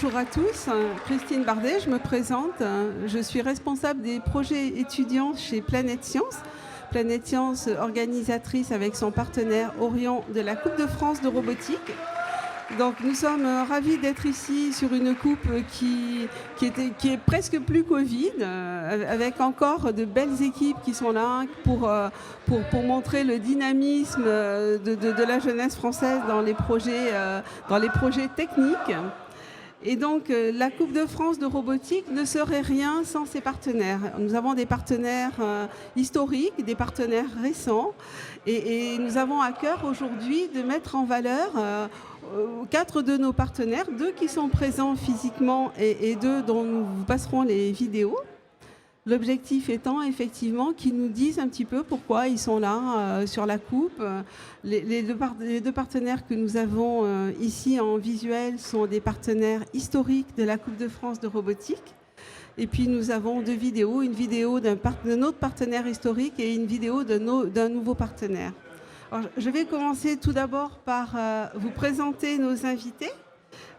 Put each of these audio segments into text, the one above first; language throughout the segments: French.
bonjour à tous. Christine Bardet, je me présente. Je suis responsable des projets étudiants chez Planète Science. Planète Science, organisatrice avec son partenaire Orion de la Coupe de France de robotique. Donc nous sommes ravis d'être ici sur une coupe qui est presque plus Covid, avec encore de belles équipes qui sont là pour montrer le dynamisme de la jeunesse française dans les projets techniques. Et donc, la Coupe de France de robotique ne serait rien sans ses partenaires. Nous avons des partenaires historiques, des partenaires récents, et nous avons à cœur aujourd'hui de mettre en valeur 4 de nos partenaires, 2 qui sont présents physiquement et 2 dont nous vous passerons les vidéos. L'objectif étant effectivement qu'ils nous disent un petit peu pourquoi ils sont là sur la coupe. Les deux partenaires que nous avons ici en visuel sont des partenaires historiques de la Coupe de France de robotique. Et puis nous avons 2 vidéos, une vidéo d'un autre partenaire historique et une vidéo d'un nouveau partenaire. Alors, je vais commencer tout d'abord par vous présenter nos invités.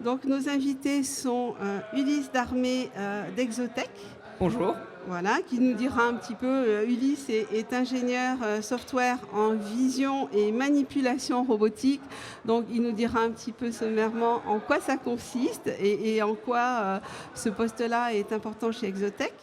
Donc nos invités sont Ulysse Darmé d'Exotech. Bonjour. Voilà, qui nous dira un petit peu, Ulysse est ingénieur software en vision et manipulation robotique, donc il nous dira un petit peu sommairement en quoi ça consiste et en quoi ce poste-là est important chez Exotech.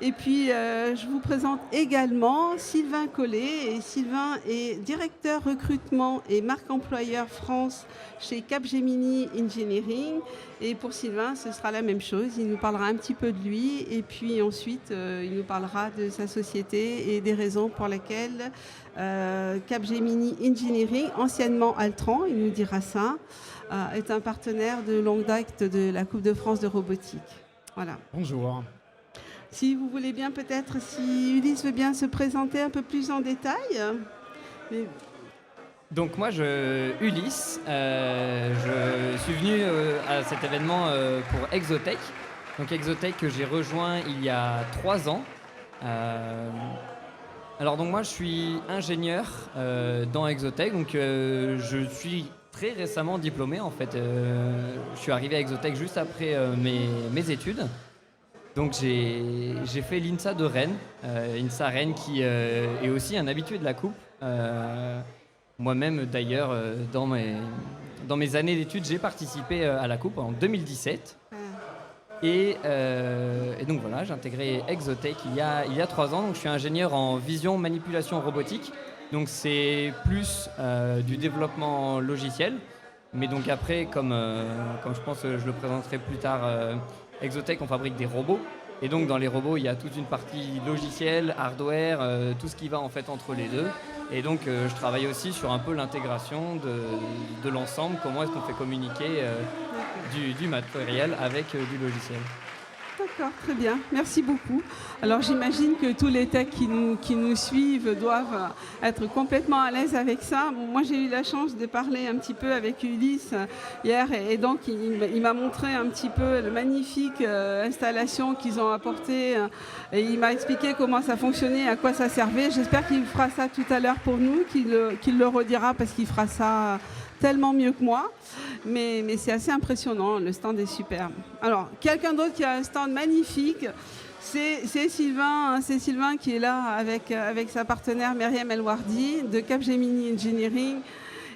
Et puis, je vous présente également Sylvain Collet. Et Sylvain est directeur recrutement et marque employeur France chez Capgemini Engineering. Et pour Sylvain, ce sera la même chose. Il nous parlera un petit peu de lui. Et puis ensuite, il nous parlera de sa société et des raisons pour lesquelles Capgemini Engineering, anciennement Altran, il nous dira ça, est un partenaire de longue date de la Coupe de France de robotique. Voilà. Bonjour. Si vous voulez bien, peut-être, si Ulysse veut bien se présenter un peu plus en détail. Donc moi, Ulysse, je suis venu à cet événement pour Exotech. Donc Exotech que j'ai rejoint il y a 3 ans. Alors donc moi, je suis ingénieur dans Exotech. Donc je suis très récemment diplômé en fait. Je suis arrivé à Exotech juste après mes études. Donc j'ai fait l'INSA de Rennes, INSA Rennes qui est aussi un habitué de la coupe. Moi-même d'ailleurs, dans mes années d'études, j'ai participé à la coupe en 2017. Et donc voilà, j'ai intégré Exotech il y a 3 ans. Donc je suis ingénieur en vision manipulation robotique. Donc c'est plus du développement logiciel. Mais donc après, comme je pense que je le présenterai plus tard, Exotech, on fabrique des robots. Et donc, dans les robots, il y a toute une partie logicielle, hardware, tout ce qui va en fait entre les deux. Et donc, je travaille aussi sur un peu l'intégration de l'ensemble, comment est-ce qu'on fait communiquer du matériel avec du logiciel. D'accord, très bien. Merci beaucoup. Alors, j'imagine que tous les techs qui nous suivent doivent être complètement à l'aise avec ça. Bon, moi, j'ai eu la chance de parler un petit peu avec Ulysse hier et donc il m'a montré un petit peu la magnifique installation qu'ils ont apportée et il m'a expliqué comment ça fonctionnait, à quoi ça servait. J'espère qu'il fera ça tout à l'heure pour nous, qu'il le redira parce qu'il fera ça tellement mieux que moi, mais c'est assez impressionnant, le stand est superbe. Alors, quelqu'un d'autre qui a un stand magnifique, c'est Sylvain qui est là avec sa partenaire Myriam Elwardi de Capgemini Engineering,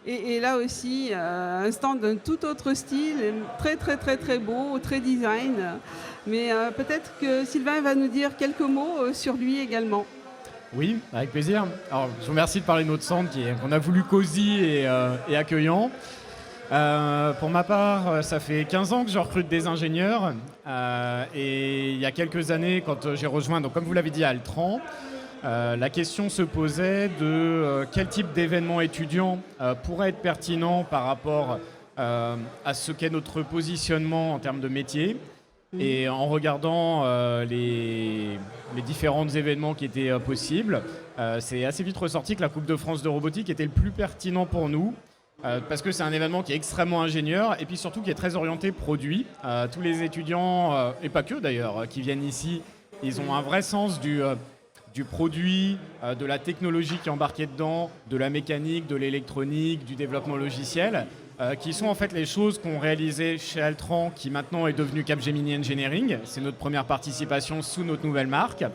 et là aussi, un stand d'un tout autre style, très très très très beau, très design, mais peut-être que Sylvain va nous dire quelques mots sur lui également. Oui, avec plaisir. Alors, je vous remercie de parler de notre stand qu'on a voulu cosy et accueillant. Pour ma part, ça fait 15 ans que je recrute des ingénieurs. Et il y a quelques années, quand j'ai rejoint, donc comme vous l'avez dit, Altran, la question se posait de quel type d'événement étudiant pourrait être pertinent par rapport à ce qu'est notre positionnement en termes de métier. Et en regardant les différents événements qui étaient possibles, c'est assez vite ressorti que la Coupe de France de robotique était le plus pertinent pour nous, parce que c'est un événement qui est extrêmement ingénieur et puis surtout qui est très orienté produit. Tous les étudiants, et pas que d'ailleurs, qui viennent ici, ils ont un vrai sens du du produit, de la technologie qui est embarquée dedans, de la mécanique, de l'électronique, du développement logiciel, qui sont en fait les choses qu'on réalisait chez Altran, qui maintenant est devenu Capgemini Engineering. C'est notre première participation sous notre nouvelle marque.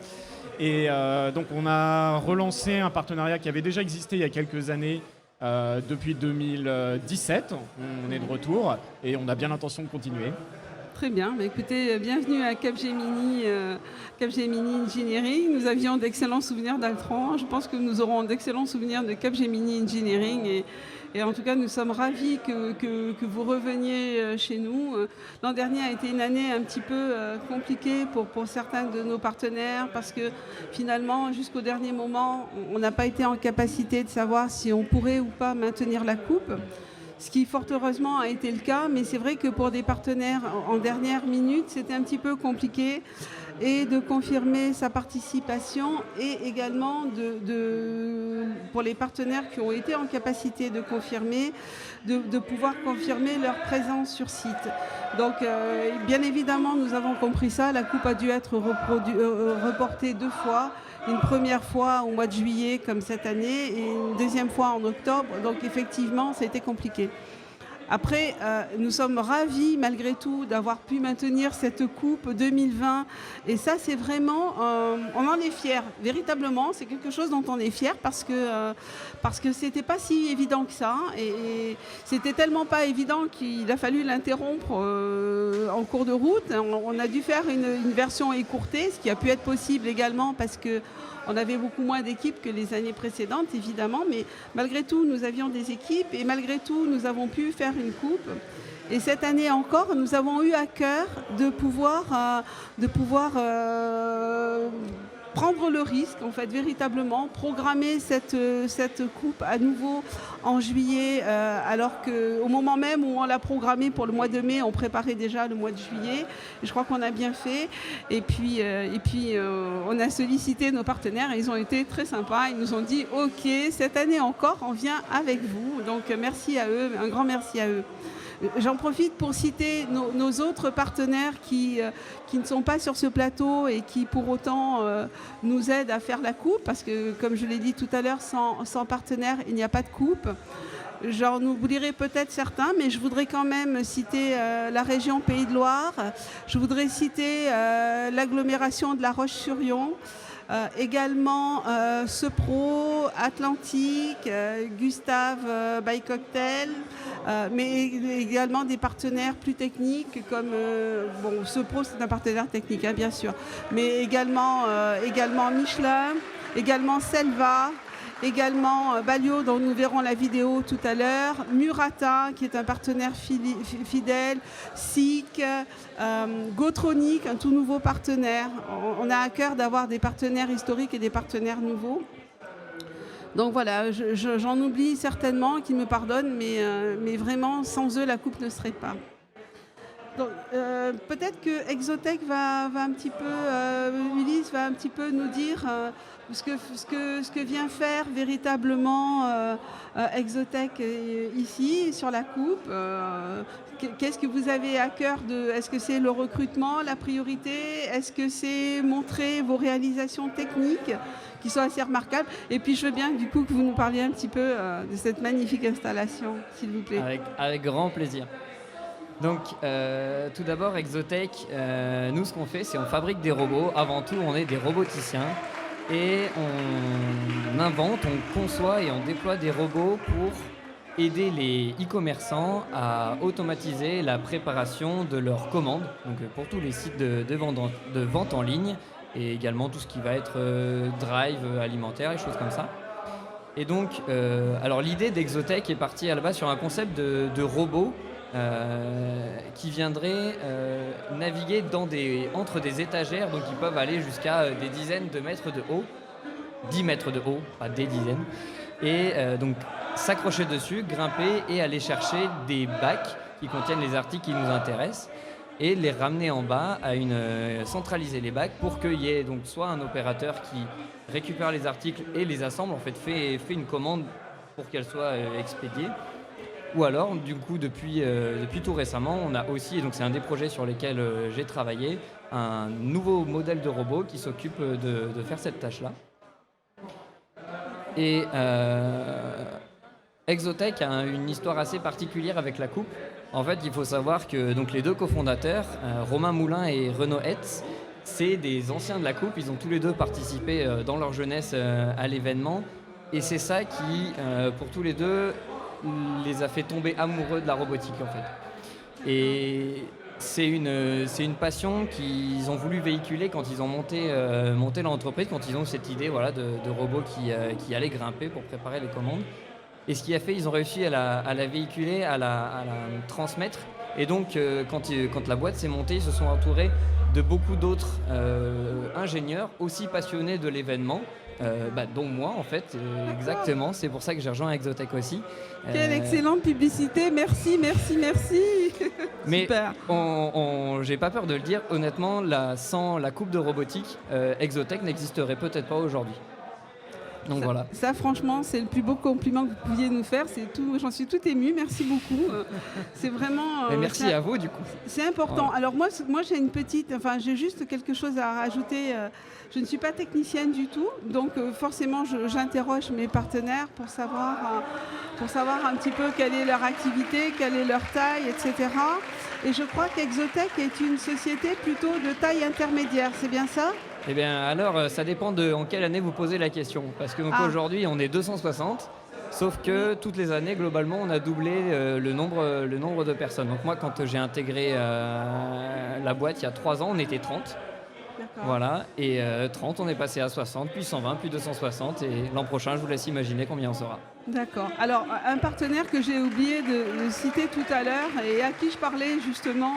Et donc on a relancé un partenariat qui avait déjà existé il y a quelques années, depuis 2017. On est de retour et on a bien l'intention de continuer. Très bien. Écoutez, bienvenue à Capgemini Engineering. Nous avions d'excellents souvenirs d'Altran. Je pense que nous aurons d'excellents souvenirs de Capgemini Engineering. Et en tout cas, nous sommes ravis que vous reveniez chez nous. L'an dernier a été une année un petit peu compliquée pour certains de nos partenaires parce que finalement, jusqu'au dernier moment, on n'a pas été en capacité de savoir si on pourrait ou pas maintenir la coupe. Ce qui, fort heureusement, a été le cas. Mais c'est vrai que pour des partenaires en dernière minute, c'était un petit peu compliqué. Et de confirmer sa participation et également pour les partenaires qui ont été en capacité de confirmer, de pouvoir confirmer leur présence sur site. Donc bien évidemment nous avons compris ça, la coupe a dû être reportée 2 fois, une première fois au mois de juillet comme cette année et une deuxième fois en octobre, donc effectivement ça a été compliqué. Après, nous sommes ravis malgré tout d'avoir pu maintenir cette coupe 2020 et ça c'est vraiment, on en est fiers, véritablement, c'est quelque chose dont on est fiers parce que c'était pas si évident que ça et c'était tellement pas évident qu'il a fallu l'interrompre en cours de route. On a dû faire une version écourtée, ce qui a pu être possible également parce que on avait beaucoup moins d'équipes que les années précédentes, évidemment, mais malgré tout, nous avions des équipes et malgré tout, nous avons pu faire une coupe. Et cette année encore, nous avons eu à cœur de pouvoir prendre le risque, en fait, véritablement, programmer cette coupe à nouveau en juillet, alors qu'au moment même où on l'a programmée pour le mois de mai, on préparait déjà le mois de juillet. Et je crois qu'on a bien fait. Et puis, on a sollicité nos partenaires et ils ont été très sympas. Ils nous ont dit « Ok, cette année encore, on vient avec vous ». Donc, merci à eux, un grand merci à eux. J'en profite pour citer nos autres partenaires qui ne sont pas sur ce plateau et qui pour autant nous aident à faire la coupe parce que comme je l'ai dit tout à l'heure, sans partenaire, il n'y a pas de coupe. J'en oublierai peut-être certains, mais je voudrais quand même citer la région Pays de Loire. Je voudrais citer l'agglomération de La Roche-sur-Yon. Également Sepro, Atlantique, Gustave by Cocktail, mais également des partenaires plus techniques comme Sepro c'est un partenaire technique bien sûr, mais également Michelin, également Selva, également Balio dont nous verrons la vidéo tout à l'heure, Murata qui est un partenaire fidèle, SIC, Gotronic, un tout nouveau partenaire. On a à cœur d'avoir des partenaires historiques et des partenaires nouveaux. Donc voilà, j'en oublie certainement, qu'ils me pardonnent, mais vraiment sans eux la coupe ne serait pas. Donc, peut-être que Exotech va un petit peu, Ulysse va un petit peu nous dire ce que vient faire véritablement Exotech ici sur la coupe. Qu'est-ce que vous avez à cœur est-ce que c'est le recrutement, la priorité? Est-ce que c'est montrer vos réalisations techniques qui sont assez remarquables? Et puis je veux bien du coup que vous nous parliez un petit peu de cette magnifique installation, s'il vous plaît. Avec grand plaisir. Donc, tout d'abord, Exotech, nous, ce qu'on fait, c'est on fabrique des robots. Avant tout, on est des roboticiens. Et on invente, on conçoit et on déploie des robots pour aider les e-commerçants à automatiser la préparation de leurs commandes. Donc, pour tous les sites de vente en ligne et également tout ce qui va être drive alimentaire et choses comme ça. Et donc, alors l'idée d'Exotech est partie à la base sur un concept de robot qui viendraient naviguer entre des étagères, donc ils peuvent aller jusqu'à des dizaines de mètres de haut, 10 mètres de haut, pas des dizaines, et donc s'accrocher dessus, grimper et aller chercher des bacs qui contiennent les articles qui nous intéressent et les ramener en bas centraliser les bacs pour qu'il y ait donc soit un opérateur qui récupère les articles et les assemble, en fait fait une commande pour qu'elle soit expédiée. Ou alors, du coup, depuis tout récemment, on a aussi, et donc c'est un des projets sur lesquels j'ai travaillé, un nouveau modèle de robot qui s'occupe de faire cette tâche-là. Et Exotech a une histoire assez particulière avec la coupe. En fait, il faut savoir que donc, les deux cofondateurs, Romain Moulin et Renaud Hetz, c'est des anciens de la coupe. Ils ont tous les deux participé dans leur jeunesse à l'événement. Et c'est ça qui, pour tous les deux, les a fait tomber amoureux de la robotique, en fait. Et c'est une passion qu'ils ont voulu véhiculer quand ils ont monté l'entreprise, quand ils ont cette idée de robots qui allaient grimper pour préparer les commandes. Et ce qui a fait, ils ont réussi à la véhiculer, à la transmettre. Et donc, quand la boîte s'est montée, ils se sont entourés de beaucoup d'autres ingénieurs aussi passionnés de l'événement, dont moi en fait, exactement. C'est pour ça que j'ai rejoint Exotech aussi. Quelle excellente publicité, merci. Mais Super. J'ai pas peur de le dire, honnêtement, sans la coupe de robotique, Exotech n'existerait peut-être pas aujourd'hui. Donc voilà. Ça, franchement, c'est le plus beau compliment que vous pouviez nous faire. J'en suis tout émue. Merci beaucoup. C'est vraiment. Merci à vous, du coup. C'est important. Ouais. Alors moi, j'ai juste quelque chose à rajouter. Je ne suis pas technicienne du tout, donc forcément, j'interroge mes partenaires pour savoir un petit peu quelle est leur activité, quelle est leur taille, etc. Et je crois qu'Exotech est une société plutôt de taille intermédiaire. C'est bien ça ? Eh bien, alors, ça dépend en quelle année vous posez la question. Parce que aujourd'hui, on est 260, sauf que toutes les années, globalement, on a doublé le nombre de personnes. Donc moi, quand j'ai intégré la boîte il y a 3 ans, on était 30. D'accord. Voilà, et 30, on est passé à 60, puis 120, puis 260, et l'an prochain, je vous laisse imaginer combien on sera. D'accord. Alors, un partenaire que j'ai oublié de citer tout à l'heure et à qui je parlais justement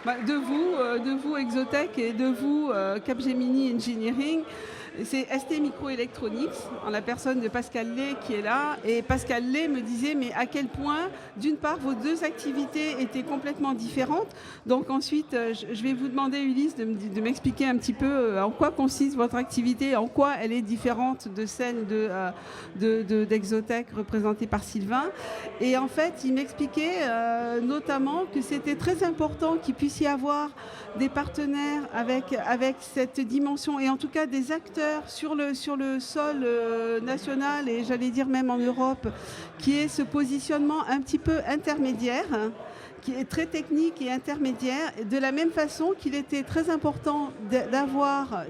de vous Exotech et de vous Capgemini Engineering, c'est ST Microelectronics, en la personne de Pascal Lay qui est là. Et Pascal Lay me disait mais à quel point, d'une part, vos deux activités étaient complètement différentes. Donc ensuite, je vais vous demander, Ulysse, de m'expliquer un petit peu en quoi consiste votre activité, en quoi elle est différente de celle d'Exotech représentée par Sylvain. Et en fait, il m'expliquait notamment que c'était très important qu'il puisse y avoir des partenaires avec cette dimension et en tout cas des acteurs sur le sol national et j'allais dire même en Europe, qui est ce positionnement un petit peu intermédiaire, qui est très technique et intermédiaire, de la même façon qu'il était très important d'avoir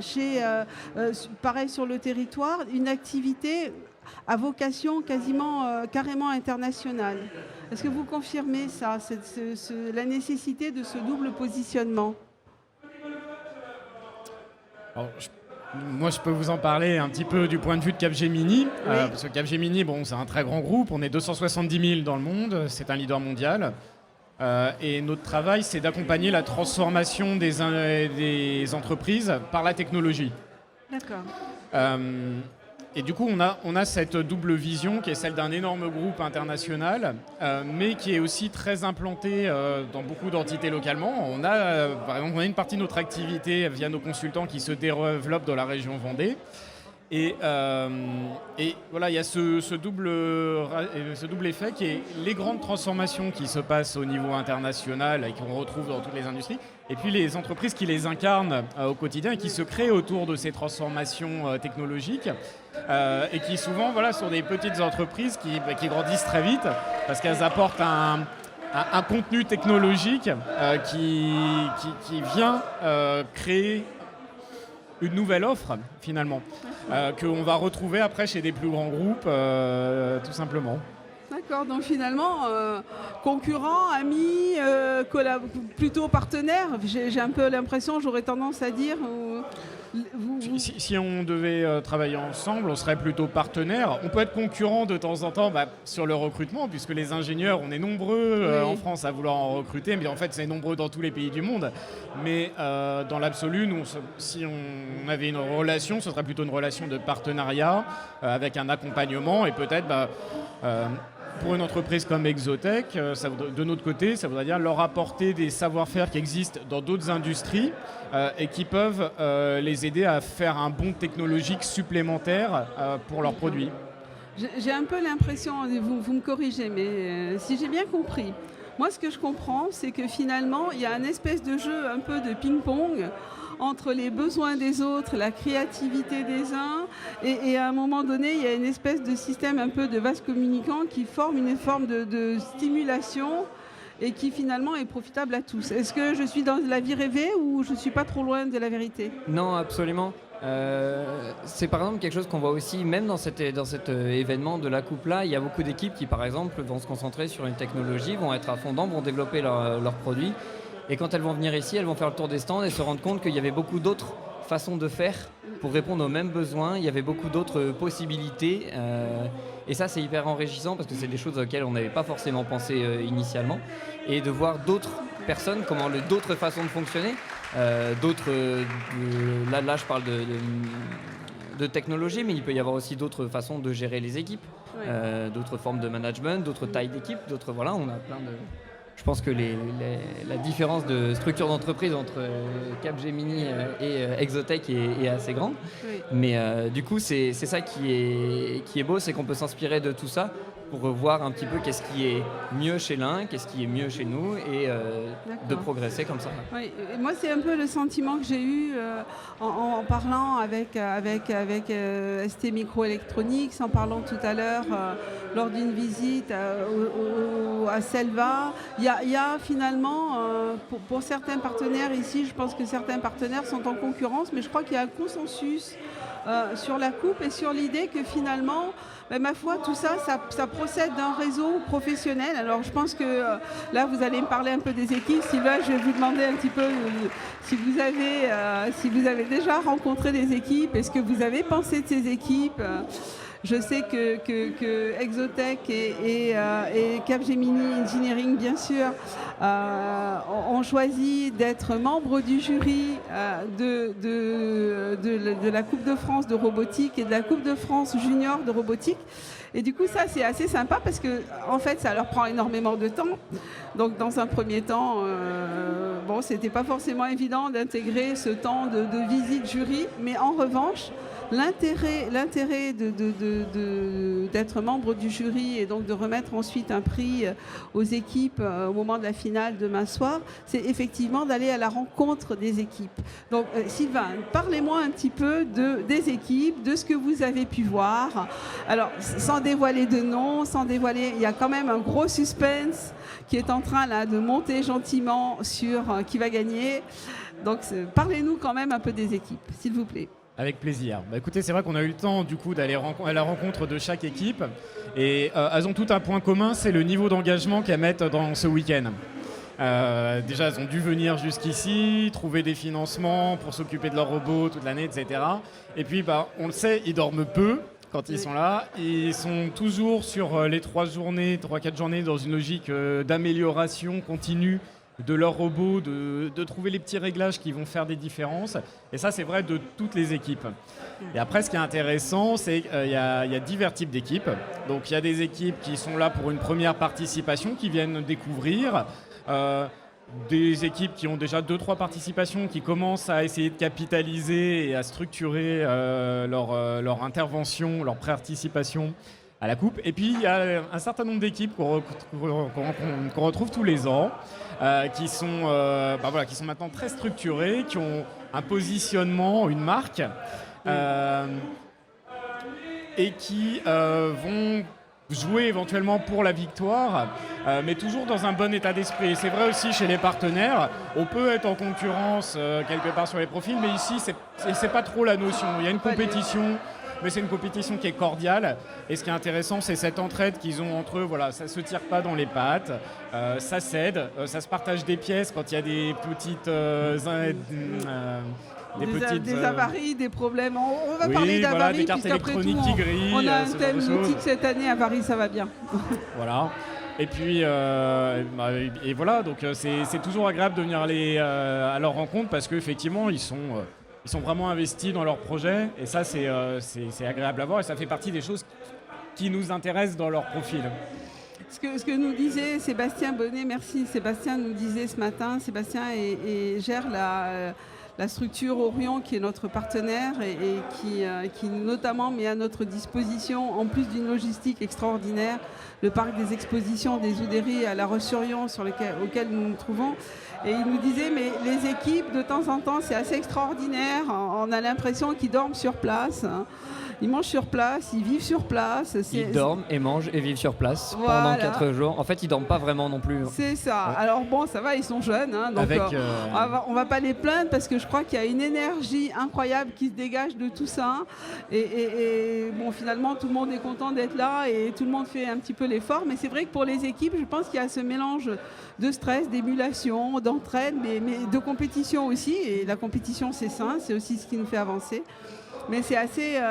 pareil sur le territoire, une activité à vocation carrément internationale. Est-ce que vous confirmez ça, la nécessité de ce double positionnement ? Alors, moi, je peux vous en parler un petit peu du point de vue de Capgemini. Oui. Parce que Capgemini, c'est un très grand groupe. On est 270 000 dans le monde. C'est un leader mondial. Et notre travail, c'est d'accompagner la transformation des entreprises par la technologie. D'accord. Et du coup, on a cette double vision qui est celle d'un énorme groupe international, mais qui est aussi très implanté dans beaucoup d'entités localement. Par exemple, on a une partie de notre activité via nos consultants qui se développe dans la région Vendée. Et voilà, il y a ce double effet qui est les grandes transformations qui se passent au niveau international et qu'on retrouve dans toutes les industries, et puis les entreprises qui les incarnent au quotidien et qui se créent autour de ces transformations technologiques et qui souvent sont des petites entreprises qui grandissent très vite parce qu'elles apportent un contenu technologique qui vient créer une nouvelle offre finalement qu'on va retrouver après chez des plus grands groupes tout simplement. D'accord, donc finalement, concurrents, amis, plutôt partenaires, j'ai un peu l'impression, j'aurais tendance à dire... Si on devait travailler ensemble, on serait plutôt partenaires. On peut être concurrents de temps en temps sur le recrutement, puisque les ingénieurs, on est nombreux en France à vouloir en recruter, mais en fait c'est nombreux dans tous les pays du monde. Mais dans l'absolu, si on avait une relation, ce serait plutôt une relation de partenariat avec un accompagnement et peut-être... pour une entreprise comme Exotech, de notre côté, ça voudrait dire leur apporter des savoir-faire qui existent dans d'autres industries et qui peuvent les aider à faire un bond technologique supplémentaire pour leurs produits. J'ai un peu l'impression, vous me corrigez, mais si j'ai bien compris, moi ce que je comprends, c'est que finalement, il y a une espèce de jeu un peu de ping-pong entre les besoins des autres, la créativité des uns, et à un moment donné, il y a une espèce de système un peu de vase communicant qui forme une forme de stimulation et qui finalement est profitable à tous. Est-ce que je suis dans la vie rêvée ou je ne suis pas trop loin de la vérité? Non, absolument. C'est par exemple quelque chose qu'on voit aussi, même dans cet événement de la coupe-là, il y a beaucoup d'équipes qui, par exemple, vont se concentrer sur une technologie, vont être à fond dedans, vont développer leurs produits. Et quand elles vont venir ici, elles vont faire le tour des stands et se rendre compte qu'il y avait beaucoup d'autres façons de faire pour répondre aux mêmes besoins. Il y avait beaucoup d'autres possibilités. Et ça, c'est hyper enrichissant parce que c'est des choses auxquelles on n'avait pas forcément pensé initialement. Et de voir d'autres personnes, d'autres façons de fonctionner. Là, je parle de technologie, mais il peut y avoir aussi d'autres façons de gérer les équipes, d'autres formes de management, d'autres tailles d'équipe, voilà, on a plein de... Je pense que la différence de structure d'entreprise entre Capgemini et Exotech est assez grande. Oui. Mais du coup, c'est ça qui est beau, c'est qu'on peut s'inspirer de tout ça pour voir un petit peu qu'est-ce qui est mieux chez l'un, qu'est-ce qui est mieux chez nous, et de progresser comme ça. Oui, et moi, c'est un peu le sentiment que j'ai eu en parlant avec ST Microelectronics, en parlant tout à l'heure lors d'une visite à Selva. Il y a finalement, pour certains partenaires ici, je pense que certains partenaires sont en concurrence, mais je crois qu'il y a un consensus sur la coupe et sur l'idée que finalement, ma foi, tout ça procède d'un réseau professionnel. Alors je pense que là, vous allez me parler un peu des équipes. Sylvain, je vais vous demander un petit peu si vous avez déjà rencontré des équipes, est-ce que vous avez pensé de ces équipes? Je sais que Exotech et Capgemini Engineering, bien sûr, ont choisi d'être membres du jury de la Coupe de France de robotique et de la Coupe de France junior de robotique. Et du coup, ça, c'est assez sympa parce que, en fait, ça leur prend énormément de temps. Donc, dans un premier temps, c'était pas forcément évident d'intégrer ce temps de visite jury. Mais en revanche, l'intérêt d'être membre du jury et donc de remettre ensuite un prix aux équipes au moment de la finale demain soir, c'est effectivement d'aller à la rencontre des équipes. Donc, Sylvain, parlez-moi un petit peu des équipes, de ce que vous avez pu voir. Alors, sans dévoiler de nom, il y a quand même un gros suspense qui est en train là, de monter gentiment sur qui va gagner. Donc, parlez-nous quand même un peu des équipes, s'il vous plaît. Avec plaisir. Écoutez, c'est vrai qu'on a eu le temps du coup d'aller à la rencontre de chaque équipe et elles ont tout un point commun, c'est le niveau d'engagement qu'elles mettent dans ce week-end. Déjà, elles ont dû venir jusqu'ici, trouver des financements pour s'occuper de leurs robots toute l'année, etc. Et puis, on le sait, ils dorment peu quand ils sont là. Ils sont toujours sur les 3-4 journées dans une logique d'amélioration continue de leurs robots, de trouver les petits réglages qui vont faire des différences. Et ça, c'est vrai de toutes les équipes. Et après, ce qui est intéressant, c'est qu'il y a divers types d'équipes. Donc, il y a des équipes qui sont là pour une première participation, qui viennent découvrir. Des équipes qui ont déjà 2-3 participations, qui commencent à essayer de capitaliser et à structurer leur intervention, leur participation à la coupe. Et puis, il y a un certain nombre d'équipes qu'on retrouve tous les ans, qui sont maintenant très structurées, qui ont un positionnement, une marque, et qui vont jouer éventuellement pour la victoire, mais toujours dans un bon état d'esprit. Et c'est vrai aussi chez les partenaires, on peut être en concurrence quelque part sur les profils, mais ici, c'est pas trop la notion. Il y a une compétition, mais c'est une compétition qui est cordiale. Et ce qui est intéressant, c'est cette entraide qu'ils ont entre eux. Voilà, ça ne se tire pas dans les pattes, ça s'aide, ça se partage des pièces quand il y a des petites... des avaries, des problèmes. On va parler d'avaries, des cartes électroniques qui grillent. On a un thème mythique cette année, avaries, ça va bien. Voilà. Et puis, et voilà, donc c'est toujours agréable de venir aller à leur rencontre parce qu'effectivement, ils sont vraiment investis dans leur projet. Et ça, c'est agréable à voir et ça fait partie des choses qui nous intéressent dans leur profil. Ce que nous disait Sébastien Bonnet, merci Sébastien, nous disait ce matin, Sébastien et gère la structure Orion qui est notre partenaire et qui notamment met à notre disposition, en plus d'une logistique extraordinaire, le parc des expositions des Oudéries à La Roche-sur-Yon auquel nous nous trouvons. Et il nous disait, mais les équipes, de temps en temps, c'est assez extraordinaire. On a l'impression qu'ils dorment sur place. Ils mangent sur place, ils vivent sur place. Ils dorment et mangent et vivent sur place pendant 4 jours. En fait, ils dorment pas vraiment non plus. C'est ça. Ouais. Alors bon, ça va, ils sont jeunes. Donc on va pas les plaindre parce que je crois qu'il y a une énergie incroyable qui se dégage de tout ça. Et bon, finalement, tout le monde est content d'être là et tout le monde fait un petit peu l'effort. Mais c'est vrai que pour les équipes, je pense qu'il y a ce mélange de stress, d'émulation, d'entraide, mais de compétition aussi. Et la compétition, c'est sain, c'est aussi ce qui nous fait avancer. Mais c'est assez,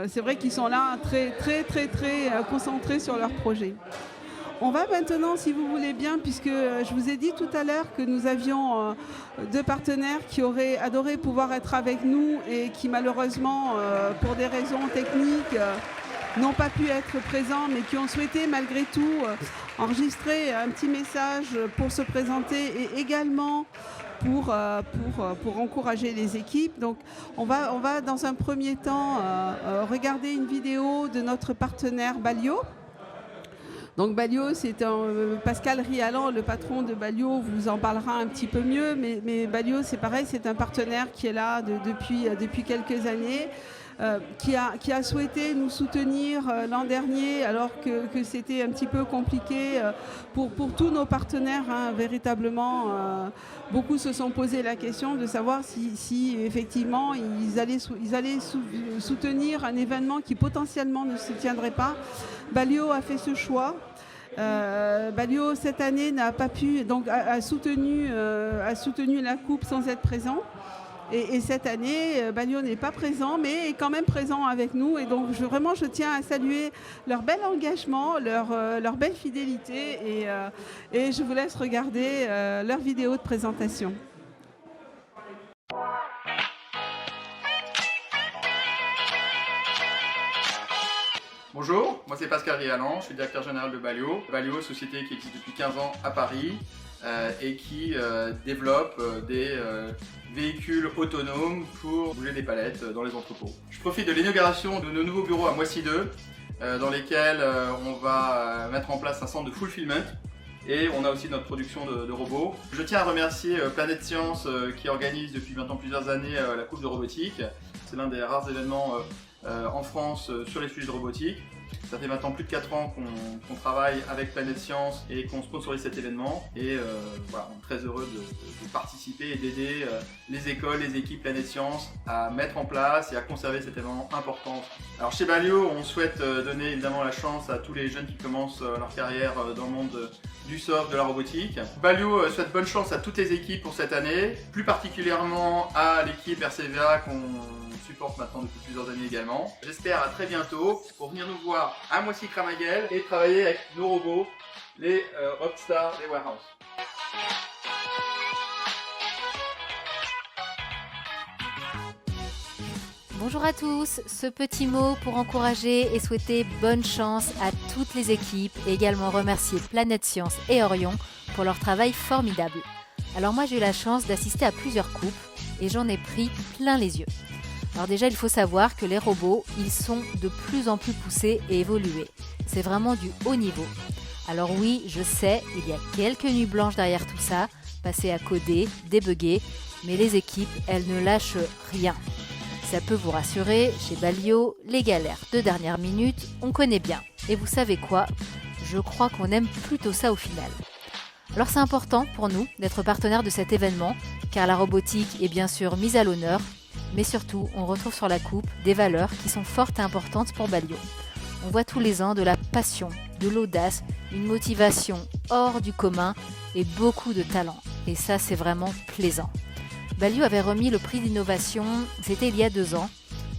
c'est vrai qu'ils sont là très, très, très, très concentrés sur leur projet. On va maintenant, si vous voulez bien, puisque je vous ai dit tout à l'heure que nous avions 2 partenaires qui auraient adoré pouvoir être avec nous et qui malheureusement, pour des raisons techniques, n'ont pas pu être présents, mais qui ont souhaité malgré tout enregistrer un petit message pour se présenter et également pour encourager les équipes. Donc on va dans un premier temps regarder une vidéo de notre partenaire Balio. Donc Balio, c'est Pascal Rialan, le patron de Balio, vous en parlera un petit peu mieux, mais Balio, c'est pareil, c'est un partenaire qui est là depuis quelques années. Qui a souhaité nous soutenir l'an dernier alors que c'était un petit peu compliqué pour tous nos partenaires, véritablement. Beaucoup se sont posé la question de savoir si effectivement ils allaient soutenir un événement qui potentiellement ne se tiendrait pas. Balio a fait ce choix. Balio cette année n'a pas pu, donc a soutenu la coupe sans être présent. Et cette année, Balio n'est pas présent, mais est quand même présent avec nous. Et donc, je tiens à saluer leur bel engagement, leur belle fidélité. Et je vous laisse regarder leur vidéo de présentation. Bonjour, moi c'est Pascal Rialan, je suis directeur général de Balio. Balio, société qui existe depuis 15 ans à Paris et qui développe des véhicules autonomes pour bouger des palettes dans les entrepôts. Je profite de l'inauguration de nos nouveaux bureaux à Moissy 2 dans lesquels on va mettre en place un centre de fulfillment et on a aussi notre production de robots. Je tiens à remercier Planète Science qui organise depuis maintenant plusieurs années la Coupe de robotique. C'est l'un des rares événements en France sur les sujets de robotique. Ça fait maintenant plus de 4 ans qu'on travaille avec Planète Science et qu'on sponsorise cet événement. Et voilà, on est très heureux de participer et d'aider les écoles, les équipes Planète Science à mettre en place et à conserver cet événement important. Alors chez Balio, on souhaite donner évidemment la chance à tous les jeunes qui commencent leur carrière dans le monde du soft, de la robotique. Balio souhaite bonne chance à toutes les équipes pour cette année, plus particulièrement à l'équipe RCVA qu'on supporte maintenant depuis plusieurs années également. J'espère à très bientôt pour venir nous voir à Moissy-Cramaguel et travailler avec nos robots, les rockstars des warehouses. Bonjour à tous, ce petit mot pour encourager et souhaiter bonne chance à toutes les équipes et également remercier Planète Science et Orion pour leur travail formidable. Alors moi j'ai eu la chance d'assister à plusieurs coupes et j'en ai pris plein les yeux. Alors déjà il faut savoir que les robots, ils sont de plus en plus poussés et évolués. C'est vraiment du haut niveau. Alors oui, je sais, il y a quelques nuits blanches derrière tout ça, passer à coder, débugger, mais les équipes, elles ne lâchent rien. Ça peut vous rassurer, chez Balio, les galères de dernière minute, on connaît bien. Et vous savez quoi ? Je crois qu'on aime plutôt ça au final. Alors c'est important pour nous d'être partenaire de cet événement, car la robotique est bien sûr mise à l'honneur, mais surtout on retrouve sur la coupe des valeurs qui sont fortes et importantes pour Balio. On voit tous les ans de la passion, de l'audace, une motivation hors du commun et beaucoup de talent. Et ça c'est vraiment plaisant. Balio avait remis le prix d'innovation, c'était il y a 2 ans,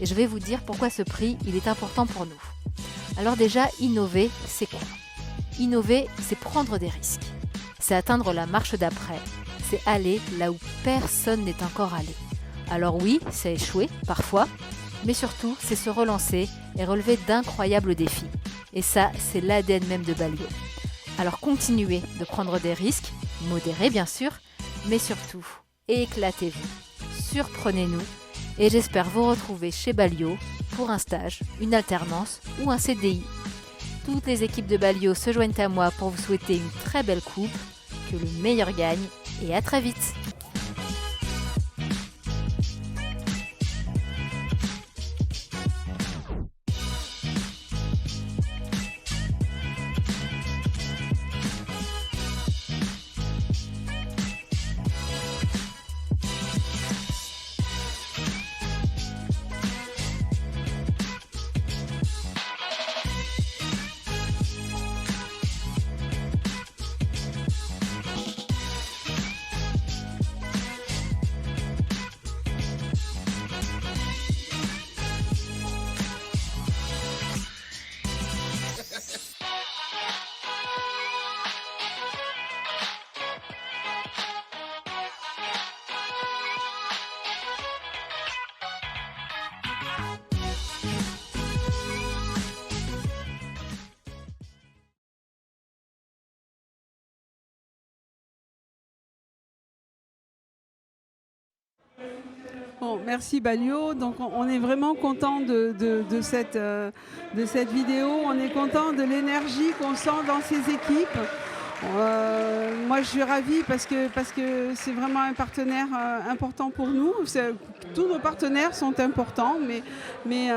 et je vais vous dire pourquoi ce prix il est important pour nous. Alors déjà, innover, c'est quoi ? Innover, c'est prendre des risques. C'est atteindre la marche d'après. C'est aller là où personne n'est encore allé. Alors oui, c'est échouer, parfois, mais surtout, c'est se relancer et relever d'incroyables défis. Et ça, c'est l'ADN même de Balio. Alors continuez de prendre des risques, modérés bien sûr, mais surtout, éclatez-vous. surprenez-nous et j'espère vous retrouver chez Balio pour un stage, une alternance ou un CDI. Toutes les équipes de Balio se joignent à moi pour vous souhaiter une très belle coupe, que le meilleur gagne et à très vite. Bon, merci Balio. Donc on est vraiment content de cette vidéo. On est content de l'énergie qu'on sent dans ces équipes. Moi je suis ravie parce que c'est vraiment un partenaire important pour nous. Tous nos partenaires sont importants, mais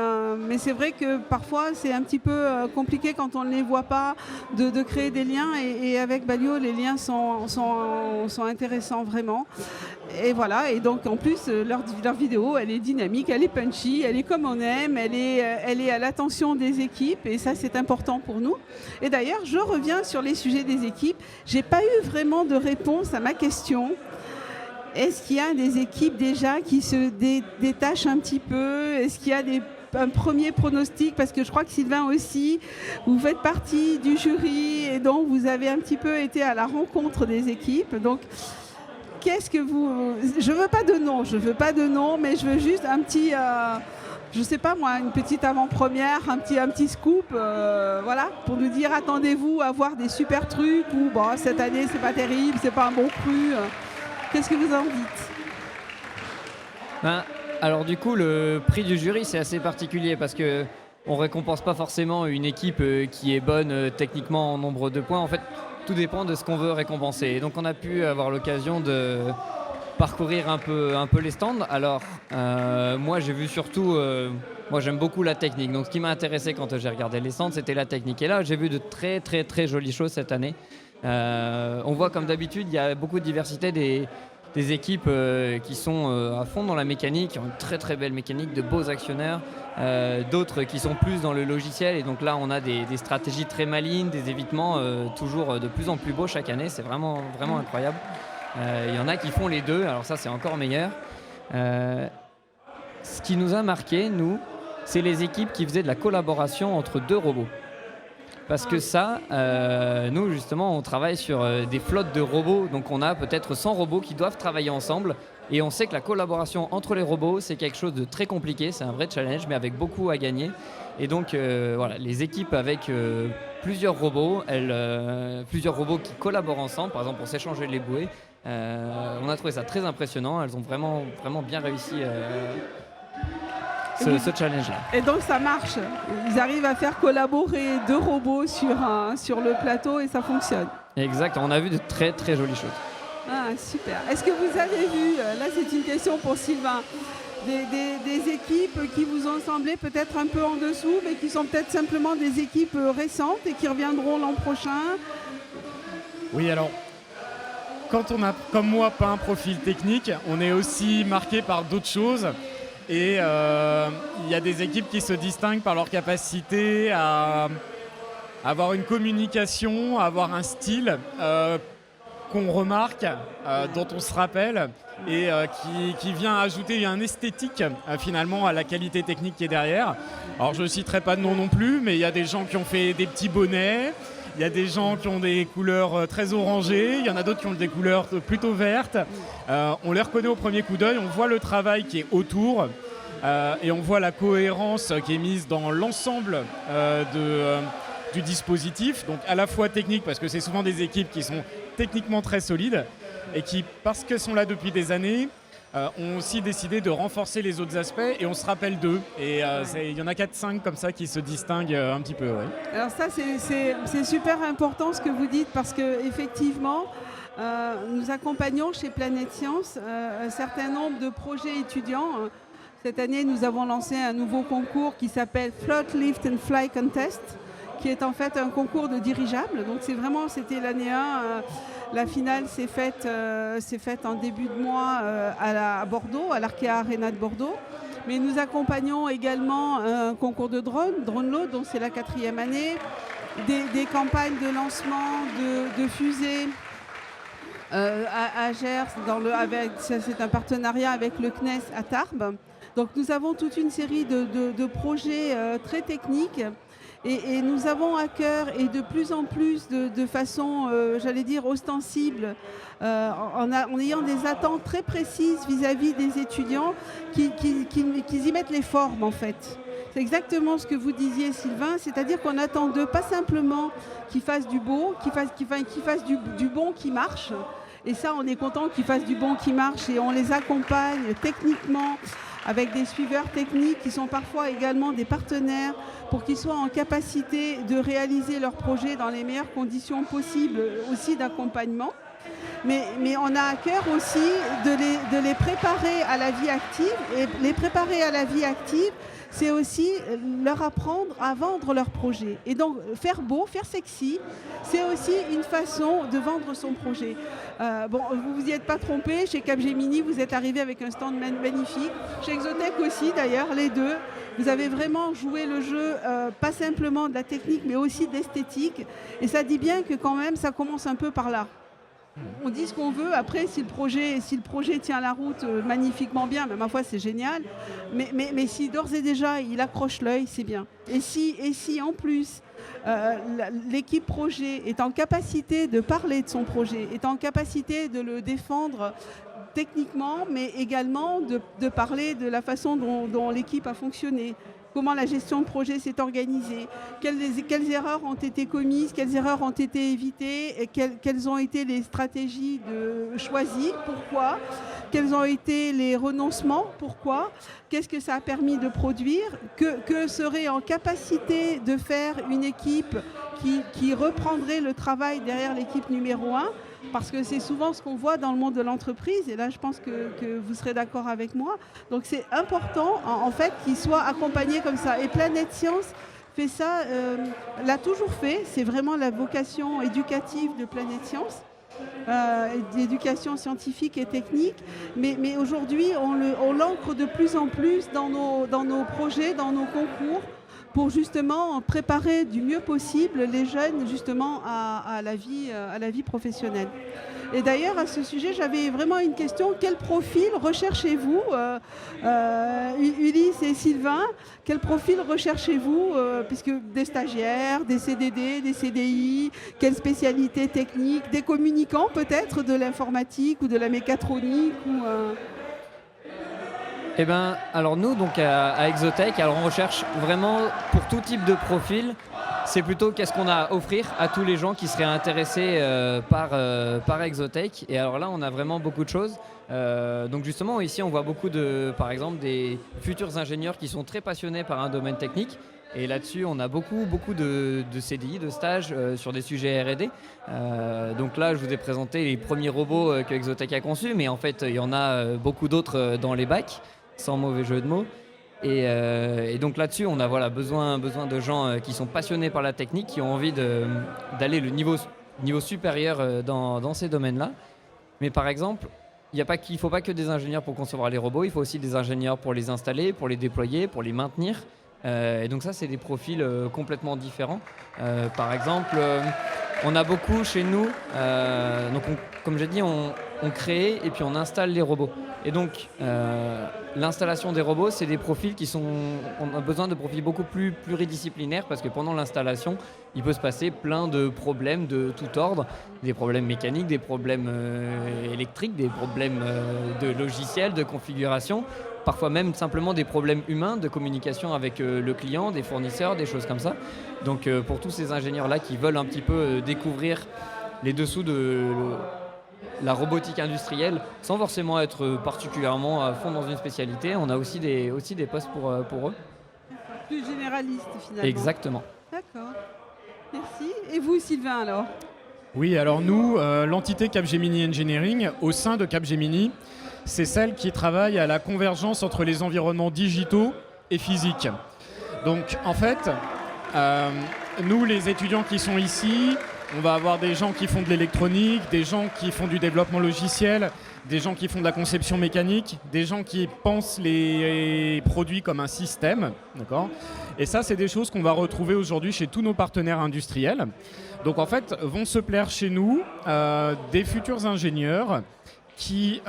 c'est vrai que parfois c'est un petit peu compliqué quand on ne les voit pas de créer des liens et avec Balio les liens sont intéressants vraiment. Et voilà, et donc en plus leur vidéo elle est dynamique, elle est punchy, elle est comme on aime, elle est à l'attention des équipes et ça c'est important pour nous. Et d'ailleurs je reviens sur les sujets des équipes. J'ai pas eu vraiment de réponse à ma question. Est-ce qu'il y a des équipes déjà qui se détachent un petit peu? Est-ce qu'il y a un premier pronostic? Parce que je crois que Sylvain aussi, vous faites partie du jury et donc vous avez un petit peu été à la rencontre des équipes. Donc, qu'est-ce que vous... Je veux pas de nom, mais je veux juste un petit... je sais pas moi, une petite avant-première, un petit scoop, voilà, pour nous dire attendez-vous à voir des super trucs ou bon, cette année c'est pas terrible, c'est pas un bon cru. Qu'est-ce que vous en dites? Alors du coup, le prix du jury c'est assez particulier parce que on récompense pas forcément une équipe qui est bonne techniquement en nombre de points. En fait, tout dépend de ce qu'on veut récompenser. Et donc on a pu avoir l'occasion de parcourir un peu les stands. Alors moi j'ai vu surtout, moi j'aime beaucoup la technique, donc ce qui m'a intéressé quand j'ai regardé les stands c'était la technique et là j'ai vu de très très très jolies choses cette année. On voit comme d'habitude il y a beaucoup de diversité des équipes qui sont à fond dans la mécanique, qui ont une très très belle mécanique, de beaux actionnaires, d'autres qui sont plus dans le logiciel et donc là on a des stratégies très malines, des évitements toujours de plus en plus beaux chaque année, c'est vraiment vraiment incroyable. Il y en a qui font les deux, alors ça c'est encore meilleur. Ce qui nous a marqué, nous, c'est les équipes qui faisaient de la collaboration entre deux robots. Parce que ça, nous justement, on travaille sur des flottes de robots, donc on a peut-être 100 robots qui doivent travailler ensemble. Et on sait que la collaboration entre les robots, c'est quelque chose de très compliqué, c'est un vrai challenge, mais avec beaucoup à gagner. Et donc voilà, les équipes avec plusieurs robots qui collaborent ensemble, par exemple pour s'échanger les bouées, on a trouvé ça très impressionnant, elles ont vraiment, vraiment bien réussi ce challenge-là. Et donc ça marche, ils arrivent à faire collaborer deux robots sur le plateau et ça fonctionne. Exact, on a vu de très très jolies choses. Ah super, est-ce que vous avez vu, là c'est une question pour Sylvain, des équipes qui vous ont semblé peut-être un peu en dessous, mais qui sont peut-être simplement des équipes récentes et qui reviendront l'an prochain? Oui, alors, quand on a, comme moi, pas un profil technique, on est aussi marqué par d'autres choses. Et il y a des équipes qui se distinguent par leur capacité à avoir une communication, à avoir un style qu'on remarque, dont on se rappelle et qui vient ajouter un esthétique finalement à la qualité technique qui est derrière. Alors je ne citerai pas de nom non plus, mais il y a des gens qui ont fait des petits bonnets, il y a des gens qui ont des couleurs très orangées, il y en a d'autres qui ont des couleurs plutôt vertes. On les reconnaît au premier coup d'œil, on voit le travail qui est autour et on voit la cohérence qui est mise dans l'ensemble du dispositif, donc à la fois technique parce que c'est souvent des équipes qui sont techniquement très solides et qui, parce qu'elles sont là depuis des années, ont aussi décidé de renforcer les autres aspects et on se rappelle d'eux. Et il y en a 4-5 comme ça qui se distinguent un petit peu. Ouais. Alors ça, c'est super important ce que vous dites parce qu'effectivement, nous accompagnons chez Planète Science un certain nombre de projets étudiants. Cette année, nous avons lancé un nouveau concours qui s'appelle Float, Lift and Fly Contest, qui est en fait un concours de dirigeables. Donc c'était l'année 1. La finale s'est faite en début de mois à Bordeaux, à l'Arkea Arena de Bordeaux. Mais nous accompagnons également un concours de drone load, donc c'est la 4e année, des campagnes de lancement de fusées à Gers, c'est un partenariat avec le CNES à Tarbes. Donc nous avons toute une série de projets très techniques et nous avons à cœur et de plus en plus de façon, j'allais dire, ostensible, en ayant des attentes très précises vis-à-vis des étudiants qu'ils y mettent les formes en fait. C'est exactement ce que vous disiez Sylvain, c'est-à-dire qu'on attend d'eux pas simplement qu'ils fassent du beau, qu'ils fassent du bon qui marche. Et ça, on est content qu'ils fassent du bon qui marche et on les accompagne techniquement avec des suiveurs techniques qui sont parfois également des partenaires pour qu'ils soient en capacité de réaliser leurs projets dans les meilleures conditions possibles aussi d'accompagnement. Mais on a à cœur aussi de les préparer à la vie active. Et les préparer à la vie active, c'est aussi leur apprendre à vendre leurs projets. Et donc, faire beau, faire sexy, c'est aussi une façon de vendre son projet. Vous vous y êtes pas trompé. Chez Capgemini, vous êtes arrivé avec un stand magnifique. Chez Exotech aussi, d'ailleurs, les deux. Vous avez vraiment joué le jeu, pas simplement de la technique, mais aussi d'esthétique. Et ça dit bien que quand même, ça commence un peu par là. On dit ce qu'on veut, après si le projet tient la route magnifiquement bien, mais ma foi c'est génial, mais si d'ores et déjà il accroche l'œil, c'est bien. Et si en plus l'équipe projet est en capacité de parler de son projet, est en capacité de le défendre techniquement, mais également de parler de la façon dont l'équipe a fonctionné, comment la gestion de projet s'est organisée, quelles erreurs ont été commises, quelles erreurs ont été évitées, et quelles ont été les stratégies choisies, pourquoi, quels ont été les renoncements, pourquoi, qu'est-ce que ça a permis de produire, que serait en capacité de faire une équipe qui reprendrait le travail derrière l'équipe numéro 1. Parce que c'est souvent ce qu'on voit dans le monde de l'entreprise, et là je pense que vous serez d'accord avec moi. Donc c'est important en fait qu'ils soient accompagnés comme ça. Et Planète Science fait ça, l'a toujours fait, c'est vraiment la vocation éducative de Planète Science, d'éducation scientifique et technique. Mais aujourd'hui on l'ancre de plus en plus dans nos projets, dans nos concours, pour justement préparer du mieux possible les jeunes justement à la vie professionnelle. Et d'ailleurs, à ce sujet, j'avais vraiment une question. Quel profil recherchez-vous, Ulysse et Sylvain, quel profil recherchez-vous, puisque des stagiaires, des CDD, des CDI, quelle spécialité technique, des communicants peut-être de l'informatique ou de la mécatronique Eh bien, alors nous, donc à Exotech, alors on recherche vraiment pour tout type de profil. C'est plutôt qu'est-ce qu'on a à offrir à tous les gens qui seraient intéressés par Exotech. Et alors là, on a vraiment beaucoup de choses. Donc justement, ici, on voit beaucoup par exemple, des futurs ingénieurs qui sont très passionnés par un domaine technique. Et là-dessus, on a beaucoup de CDI, de stages sur des sujets R&D. Donc là, je vous ai présenté les premiers robots que Exotech a conçus, mais en fait, il y en a beaucoup d'autres dans les bacs, sans mauvais jeu de mots. Et donc là-dessus, on a besoin de gens qui sont passionnés par la technique, qui ont envie d'aller le niveau supérieur dans ces domaines-là. Mais par exemple, il ne faut pas que des ingénieurs pour concevoir les robots, il faut aussi des ingénieurs pour les installer, pour les déployer, pour les maintenir. Et donc ça, c'est des profils complètement différents. Par exemple, on a beaucoup chez nous, comme j'ai dit, on crée et puis on installe les robots. Et donc, l'installation des robots, c'est des profils on a besoin de profils beaucoup plus pluridisciplinaires parce que pendant l'installation, il peut se passer plein de problèmes de tout ordre, des problèmes mécaniques, des problèmes électriques, des problèmes de logiciels, de configuration, parfois même simplement des problèmes humains de communication avec le client, des fournisseurs, des choses comme ça. Donc, pour tous ces ingénieurs-là qui veulent un petit peu découvrir les dessous la robotique industrielle sans forcément être particulièrement à fond dans une spécialité. On a aussi des postes pour eux. Plus généraliste finalement. Exactement. D'accord. Merci. Et vous, Sylvain, alors? Oui, alors nous, l'entité Capgemini Engineering, au sein de Capgemini, c'est celle qui travaille à la convergence entre les environnements digitaux et physiques. Donc en fait, nous, les étudiants qui sont ici, on va avoir des gens qui font de l'électronique, des gens qui font du développement logiciel, des gens qui font de la conception mécanique, des gens qui pensent les produits comme un système, d'accord ? Et ça, c'est des choses qu'on va retrouver aujourd'hui chez tous nos partenaires industriels. Donc en fait, vont se plaire chez nous des futurs ingénieurs qui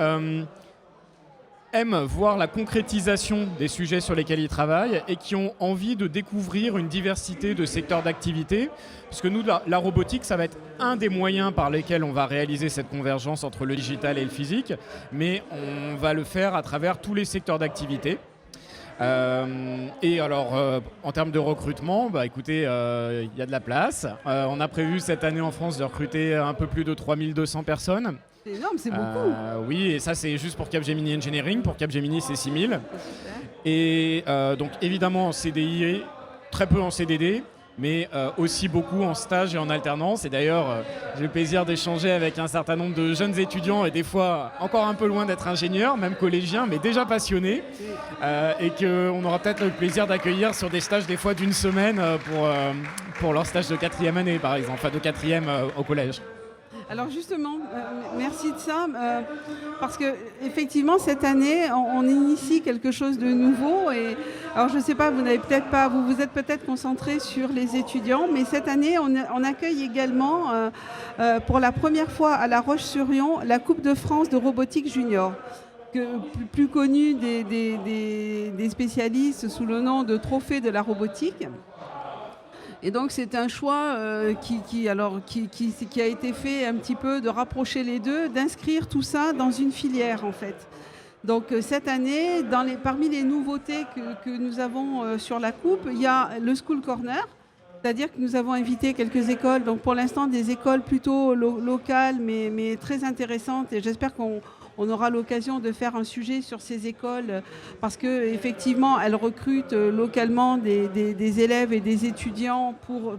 aiment voir la concrétisation des sujets sur lesquels ils travaillent et qui ont envie de découvrir une diversité de secteurs d'activité. Parce que nous, la robotique, ça va être un des moyens par lesquels on va réaliser cette convergence entre le digital et le physique, mais on va le faire à travers tous les secteurs d'activité. Et alors, en termes de recrutement, bah, écoutez, il y a de la place. On a prévu cette année en France de recruter un peu plus de 3200 personnes. C'est énorme, c'est beaucoup. Oui, et ça c'est juste pour Capgemini Engineering. Pour Capgemini, c'est 6000. Et donc évidemment en CDI, très peu en CDD, mais aussi beaucoup en stage et en alternance. Et d'ailleurs, j'ai le plaisir d'échanger avec un certain nombre de jeunes étudiants et des fois encore un peu loin d'être ingénieurs, même collégiens, mais déjà passionnés. Et qu'on aura peut-être le plaisir d'accueillir sur des stages des fois d'une semaine pour leur stage de 4e année par exemple, enfin de 4e au collège. Alors justement, merci de ça, parce que effectivement cette année, on initie quelque chose de nouveau. Et alors je ne sais pas, vous vous êtes peut-être concentré sur les étudiants, mais cette année, on accueille également, pour la première fois à La Roche-sur-Yon, la Coupe de France de robotique junior, plus connue des spécialistes sous le nom de Trophée de la robotique. Et donc c'est un choix qui a été fait un petit peu de rapprocher les deux, d'inscrire tout ça dans une filière en fait. Donc cette année, parmi les nouveautés que nous avons sur la coupe, il y a le School Corner, c'est-à-dire que nous avons invité quelques écoles, donc pour l'instant des écoles plutôt locales mais très intéressantes, et j'espère qu'on aura l'occasion de faire un sujet sur ces écoles parce qu'effectivement, elles recrutent localement des élèves et des étudiants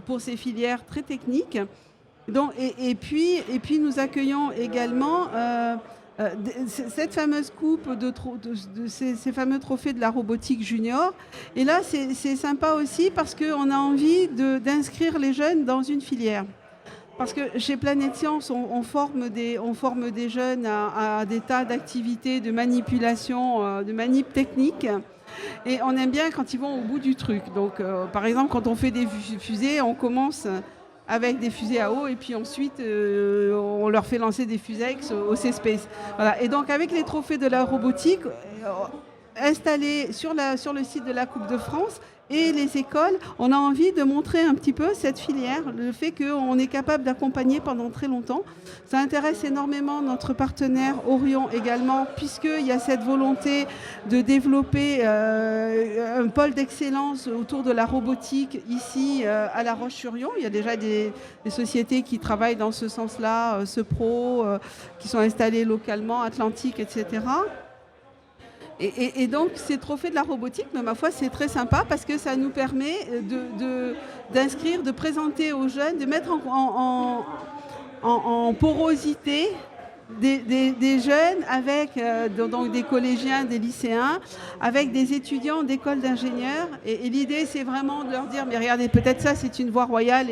pour ces filières très techniques. Donc, et puis, nous accueillons également cette fameuse coupe de ces fameux trophées de la robotique junior. Et là, c'est sympa aussi parce qu'on a envie d'inscrire les jeunes dans une filière. Parce que chez Planète Science, on forme des jeunes à des tas d'activités, de manipulation, de manip technique. Et on aime bien quand ils vont au bout du truc. Donc, par exemple, quand on fait des fusées, on commence avec des fusées à eau et puis ensuite, on leur fait lancer des fusées au C-Space. Voilà. Et donc, avec les trophées de la robotique installés sur le site de la Coupe de France, et les écoles, on a envie de montrer un petit peu cette filière, le fait qu'on est capable d'accompagner pendant très longtemps. Ça intéresse énormément notre partenaire Orion également, puisqu'il y a cette volonté de développer un pôle d'excellence autour de la robotique ici à La Roche-sur-Yon. Il y a déjà des sociétés qui travaillent dans ce sens-là, Sepro, qui sont installées localement, Atlantique, etc. Et donc, ces trophées de la robotique, mais ma foi, c'est très sympa parce que ça nous permet d'inscrire, de présenter aux jeunes, de mettre en porosité des jeunes avec donc des collégiens, des lycéens, avec des étudiants d'écoles d'ingénieurs. Et l'idée, c'est vraiment de leur dire, mais regardez, peut-être ça, c'est une voie royale.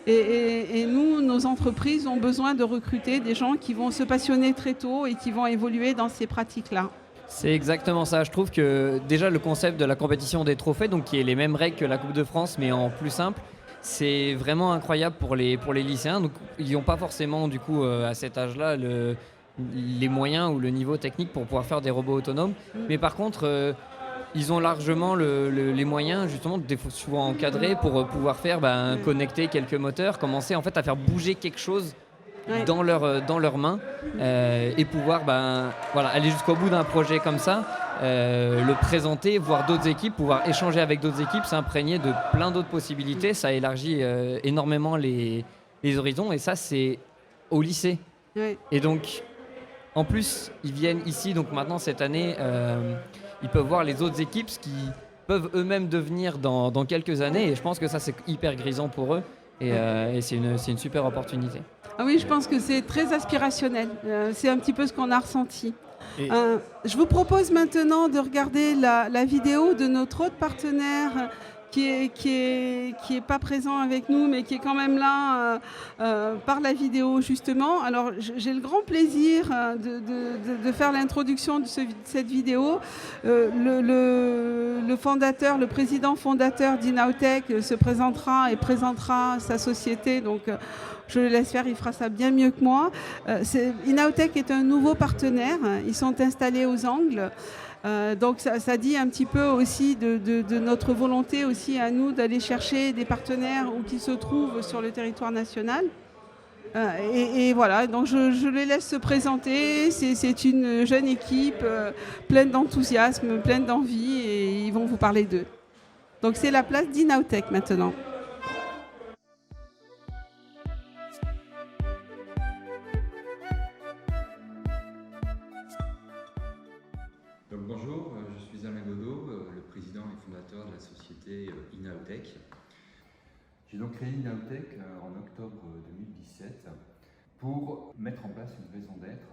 Et nous, nos entreprises ont besoin de recruter des gens qui vont se passionner très tôt et qui vont évoluer dans ces pratiques-là. C'est exactement ça. Je trouve que déjà le concept de la compétition des trophées, donc qui est les mêmes règles que la Coupe de France, mais en plus simple, c'est vraiment incroyable pour les lycéens. Donc ils n'ont pas forcément du coup à cet âge-là les moyens ou le niveau technique pour pouvoir faire des robots autonomes. Mais par contre, ils ont largement les moyens justement, souvent encadrés, pour pouvoir faire connecter quelques moteurs, commencer en fait à faire bouger quelque chose. Ouais. Dans leurs mains et pouvoir aller jusqu'au bout d'un projet comme ça, le présenter, voir d'autres équipes, pouvoir échanger avec d'autres équipes, s'imprégner de plein d'autres possibilités. Ça élargit énormément les horizons, et ça c'est au lycée. Ouais. Et donc, en plus, ils viennent ici, donc maintenant, cette année, ils peuvent voir les autres équipes, ce qui peuvent eux-mêmes devenir dans quelques années. Et je pense que ça, c'est hyper grisant pour eux. Et c'est une super opportunité. Ah oui, je pense que c'est très aspirationnel. C'est un petit peu ce qu'on a ressenti. Et- Je vous propose maintenant de regarder la vidéo de notre autre partenaire qui est pas présent avec nous, mais qui est quand même là par la vidéo justement. Alors j'ai le grand plaisir de faire l'introduction de cette vidéo. Le fondateur, le président fondateur d'Inautech se présentera et présentera sa société. Donc je le laisse faire, il fera ça bien mieux que moi. Inautech est un nouveau partenaire. Ils sont installés aux Angles. Donc ça dit un petit peu aussi de notre volonté aussi à nous d'aller chercher des partenaires où qui se trouvent sur le territoire national. Et voilà, donc je les laisse se présenter. C'est une jeune équipe pleine d'enthousiasme, pleine d'envie et ils vont vous parler d'eux. Donc c'est la place d'Inautech maintenant. Donc bonjour, je suis Alain Godot, le président et fondateur de la société Inautech. J'ai donc créé Inautech en octobre 2017 pour mettre en place une raison d'être,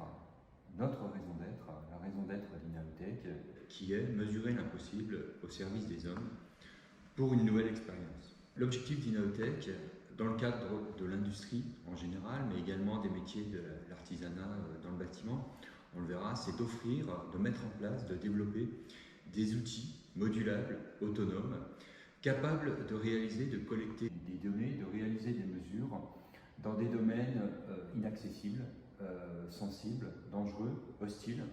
notre raison d'être, la raison d'être d'Inautech, qui est mesurer l'impossible au service des hommes pour une nouvelle expérience. L'objectif d'Inautech, dans le cadre de l'industrie en général, mais également des métiers de l'artisanat dans le bâtiment, on le verra, c'est d'offrir, de mettre en place, de développer des outils modulables, autonomes, capables de réaliser, de collecter des données, de réaliser des mesures dans des domaines inaccessibles, sensibles, dangereux, hostiles.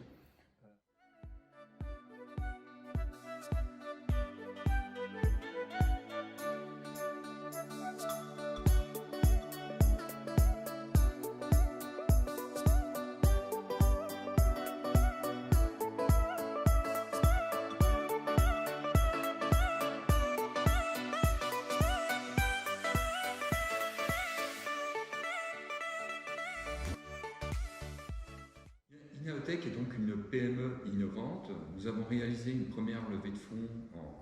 Inautech est donc une PME innovante. Nous avons réalisé une première levée de fonds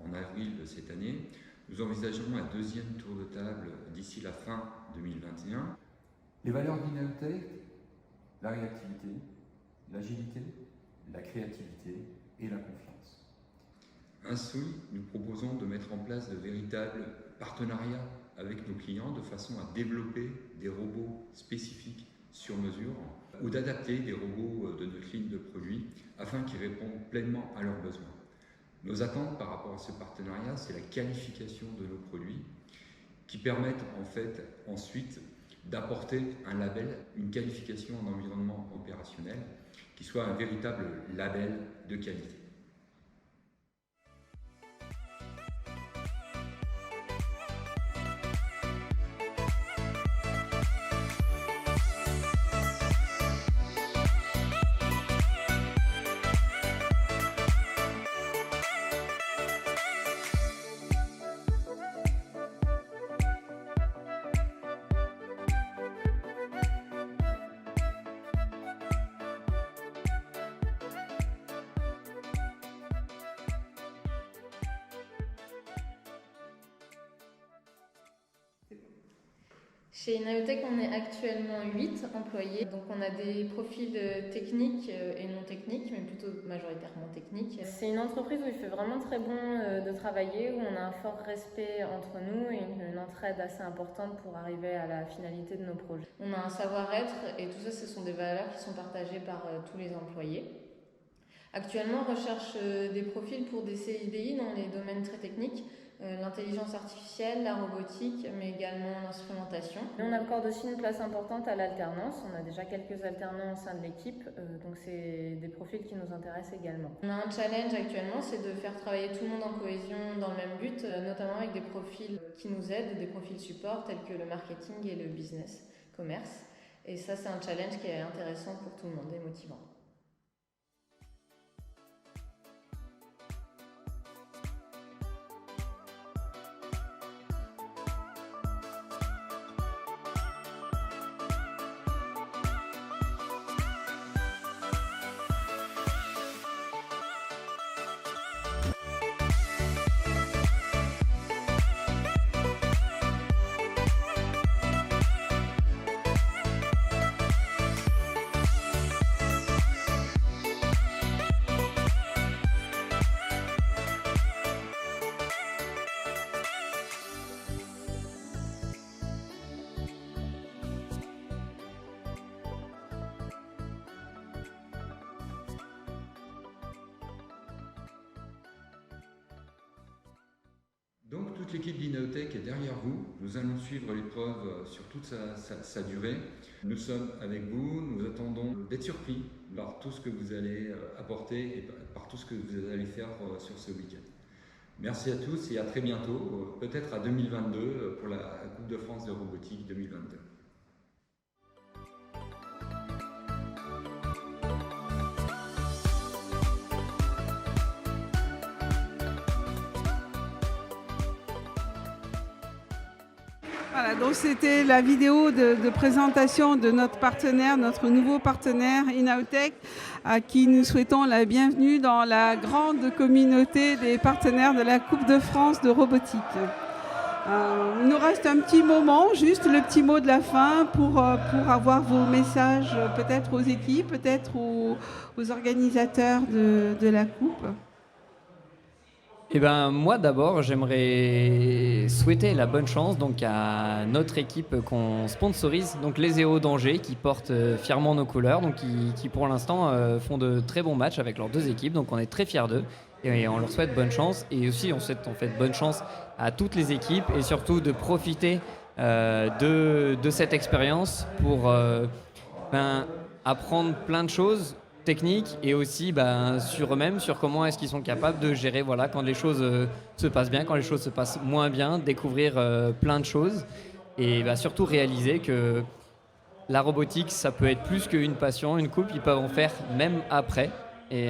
en avril de cette année. Nous envisageons un deuxième tour de table d'ici la fin 2021. Les valeurs d'Inautech, la réactivité, l'agilité, la créativité et la confiance. Ainsi, nous proposons de mettre en place de véritables partenariats avec nos clients de façon à développer des robots spécifiques sur mesure ou d'adapter des robots de notre ligne de produits afin qu'ils répondent pleinement à leurs besoins. Nos attentes par rapport à ce partenariat, c'est la qualification de nos produits qui permettent en fait ensuite d'apporter un label, une qualification en environnement opérationnel qui soit un véritable label de qualité. Chez Inautech, on est actuellement 8 employés. Donc on a des profils techniques et non techniques, mais plutôt majoritairement techniques. C'est une entreprise où il fait vraiment très bon de travailler, où on a un fort respect entre nous et une entraide assez importante pour arriver à la finalité de nos projets. On a un savoir-être et tout ça, ce sont des valeurs qui sont partagées par tous les employés. Actuellement, on recherche des profils pour des CDI dans les domaines très techniques. L'intelligence artificielle, la robotique, mais également l'instrumentation. On accorde aussi une place importante à l'alternance. On a déjà quelques alternants au sein de l'équipe, donc c'est des profils qui nous intéressent également. On a un challenge actuellement, c'est de faire travailler tout le monde en cohésion dans le même but, notamment avec des profils qui nous aident, des profils support tels que le marketing et le business, commerce. Et ça, c'est un challenge qui est intéressant pour tout le monde et motivant. toute l'équipe d'Inaotech est derrière vous. Nous allons suivre l'épreuve sur toute sa durée. Nous sommes avec vous, nous attendons d'être surpris par tout ce que vous allez apporter et par tout ce que vous allez faire sur ce week-end. Merci à tous et à très bientôt, peut-être à 2022 pour la Coupe de France de robotique 2022. Voilà, donc c'était la vidéo de présentation de notre partenaire, notre nouveau partenaire Inaotech, à qui nous souhaitons la bienvenue dans la grande communauté des partenaires de la Coupe de France de robotique. Il nous reste un petit moment, juste le petit mot de la fin pour avoir vos messages peut-être aux équipes, peut-être aux organisateurs de la Coupe. Eh ben, moi d'abord, j'aimerais souhaiter la bonne chance donc à notre équipe qu'on sponsorise, donc les EO d'Angers, qui portent fièrement nos couleurs, donc qui pour l'instant font de très bons matchs avec leurs deux équipes, donc on est très fiers d'eux et on leur souhaite bonne chance. Et aussi on souhaite en fait bonne chance à toutes les équipes et surtout de profiter de cette expérience pour apprendre plein de choses techniques et aussi sur eux-mêmes, sur comment est-ce qu'ils sont capables de gérer quand les choses se passent bien, quand les choses se passent moins bien, découvrir plein de choses et surtout réaliser que la robotique, ça peut être plus qu'une passion, une coupe, ils peuvent en faire même après et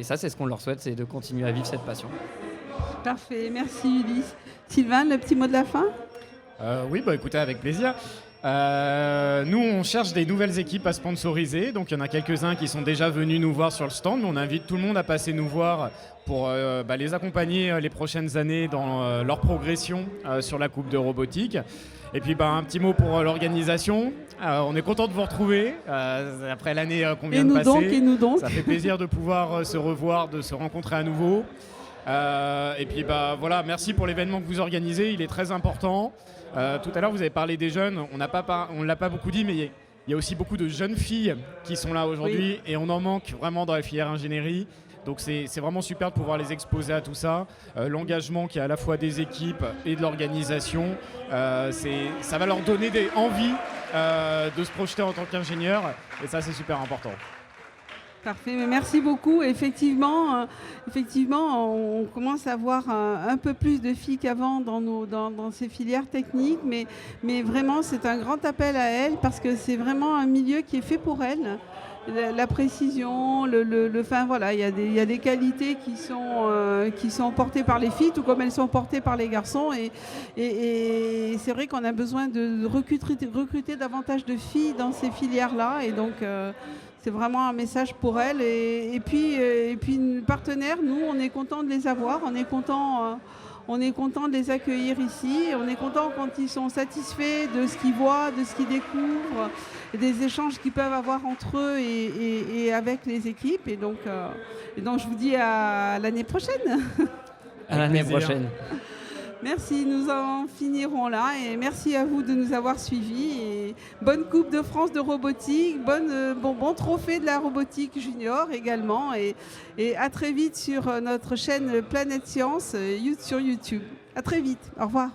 ça c'est ce qu'on leur souhaite, c'est de continuer à vivre cette passion. Parfait, merci Ulysse. Sylvain, le petit mot de la fin ? Oui, écoutez, avec plaisir. Nous, on cherche des nouvelles équipes à sponsoriser, donc il y en a quelques-uns qui sont déjà venus nous voir sur le stand, mais on invite tout le monde à passer nous voir pour les accompagner les prochaines années dans leur progression sur la Coupe de robotique. Et puis un petit mot pour l'organisation, on est content de vous retrouver après l'année qu'on vient de passer. Et nous donc. Ça fait plaisir de pouvoir se revoir, de se rencontrer à nouveau. Et puis merci pour l'événement que vous organisez, il est très important. Tout à l'heure vous avez parlé des jeunes, on ne l'a pas beaucoup dit, mais il y a aussi beaucoup de jeunes filles qui sont là aujourd'hui, oui. Et on en manque vraiment dans la filière ingénierie. Donc c'est vraiment super de pouvoir les exposer à tout ça. L'engagement qui est à la fois des équipes et de l'organisation, ça va leur donner envie de se projeter en tant qu'ingénieur, et ça c'est super important. Parfait, mais merci beaucoup. Effectivement, on commence à voir un peu plus de filles qu'avant dans ces filières techniques, mais vraiment c'est un grand appel à elles parce que c'est vraiment un milieu qui est fait pour elles. La précision, il y a des qualités qui sont portées par les filles, tout comme elles sont portées par les garçons. Et c'est vrai qu'on a besoin de recruter davantage de filles dans ces filières-là. Et donc, c'est vraiment un message pour elles. Et puis, partenaires, nous, on est content de les avoir. On est content de les accueillir ici. On est content quand ils sont satisfaits de ce qu'ils voient, de ce qu'ils découvrent, des échanges qu'ils peuvent avoir entre eux et avec les équipes. Et donc, je vous dis à l'année prochaine. À l'année prochaine. Merci, nous en finirons là et merci à vous de nous avoir suivis. Et bonne Coupe de France de robotique, bon trophée de la robotique junior également et à très vite sur notre chaîne Planète Science sur YouTube. À très vite, au revoir.